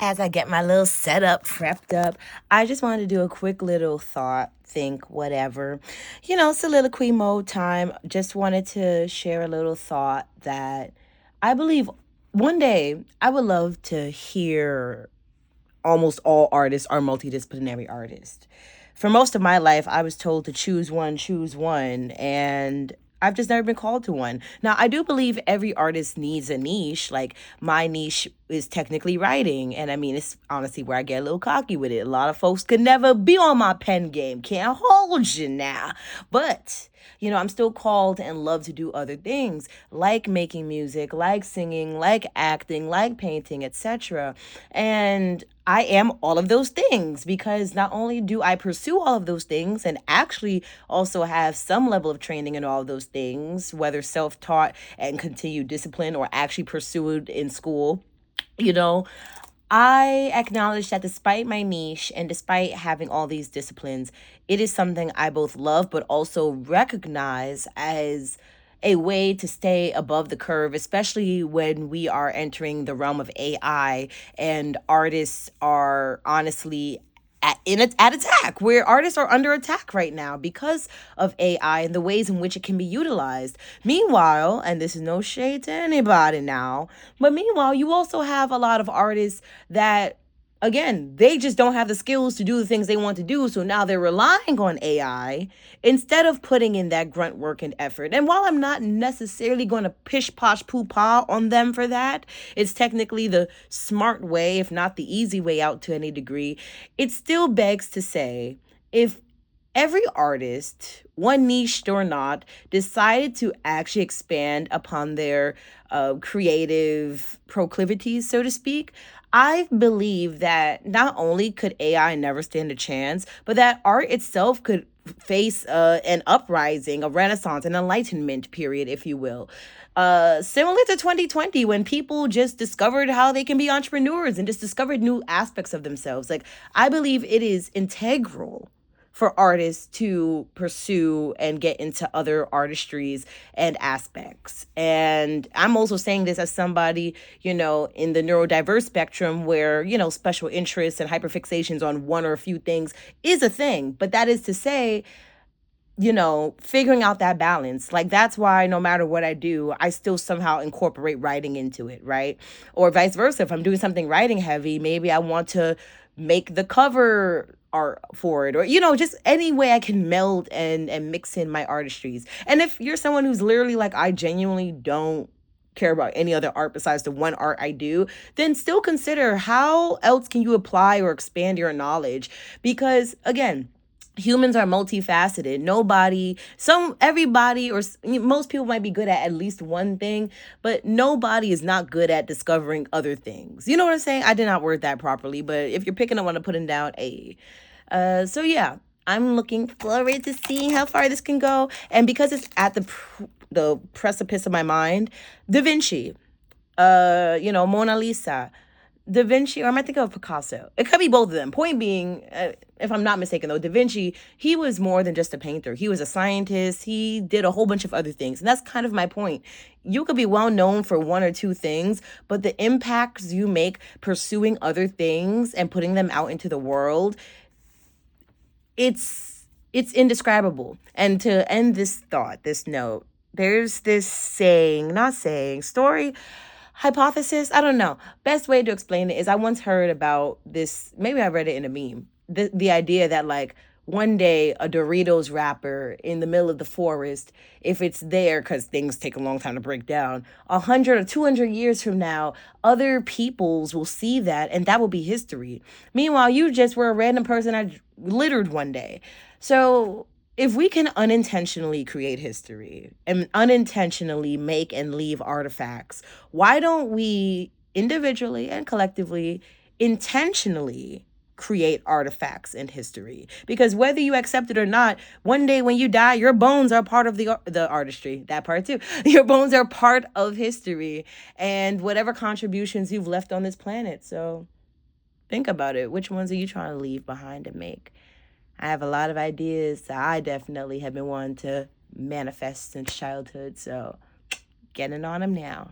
As I get my little setup prepped up, I just wanted to do a quick little thought, think, whatever. Soliloquy mode time. Just wanted to share a little thought that I believe one day I would love to hear almost all artists are multidisciplinary artists. For most of my life, I was told to choose one, and I've just never been called to one. Now, I do believe every artist needs a niche. Like, my niche is technically writing, and I mean, it's honestly where I get a little cocky with it. A lot of folks could never be on my pen game. Can't hold you now. But I'm still called and love to do other things like making music, like singing, like acting, like painting, etc. And I am all of those things because not only do I pursue all of those things and actually also have some level of training in all of those things, whether self taught and continued discipline or actually pursued in school, you know, I acknowledge that despite my niche and despite having all these disciplines, it is something I both love but also recognize as a way to stay above the curve, especially when we are entering the realm of AI and artists are honestly at attack, where artists are under attack right now because of AI and the ways in which it can be utilized. Meanwhile, and this is no shade to anybody now, but meanwhile, you also have a lot of artists that, again, they just don't have the skills to do the things they want to do. So now they're relying on AI instead of putting in that grunt work and effort. And while I'm not necessarily going to pish posh poo pa on them for that, it's technically the smart way, if not the easy way out to any degree. It still begs to say, if every artist, one niche or not, decided to actually expand upon their creative proclivities, so to speak, I believe that not only could AI never stand a chance, but that art itself could face an uprising, a renaissance, an enlightenment period, if you will. Similar to 2020, when people just discovered how they can be entrepreneurs and just discovered new aspects of themselves. Like, I believe it is integral for artists to pursue and get into other artistries and aspects. And I'm also saying this as somebody, in the neurodiverse spectrum where, special interests and hyperfixations on one or a few things is a thing. But that is to say, figuring out that balance. Like, that's why no matter what I do, I still somehow incorporate writing into it, right? Or vice versa. If I'm doing something writing heavy, maybe I want to make the cover art for it, or just any way I can meld and mix in my artistries. And if you're someone who's literally like, I genuinely don't care about any other art besides the one art I do, then still consider how else can you apply or expand your knowledge. Because again, humans are multifaceted. Everybody, or most people might be good at least one thing, but nobody is not good at discovering other things. You know what I'm saying? I did not word that properly, but if you're picking up what I'm putting down, so yeah, I'm looking forward to seeing how far this can go. And because it's at the precipice of my mind, Da Vinci, Mona Lisa, Da Vinci, or am I thinking of Picasso? It could be both of them. Point being, if I'm not mistaken, though, Da Vinci, he was more than just a painter. He was a scientist. He did a whole bunch of other things. And that's kind of my point. You could be well known for one or two things, but the impacts you make pursuing other things and putting them out into the world, it's indescribable. And to end this note, there's this story, hypothesis, I don't know. Best way to explain it is I once heard about this, maybe I read it in a meme. The idea that, like, one day a Doritos wrapper in the middle of the forest, if it's there, because things take a long time to break down, 100 or 200 years from now, other peoples will see that and that will be history. Meanwhile, you just were a random person I littered one day. So if we can unintentionally create history and unintentionally make and leave artifacts, why don't we individually and collectively intentionally create artifacts in history? Because whether you accept it or not, one day when you die, your bones are part of the artistry. That part too. Your bones are part of history and whatever contributions you've left on this planet. So think about it. Which ones are you trying to leave behind and make? I have a lot of ideas that I definitely have been wanting to manifest since childhood. So getting on them now.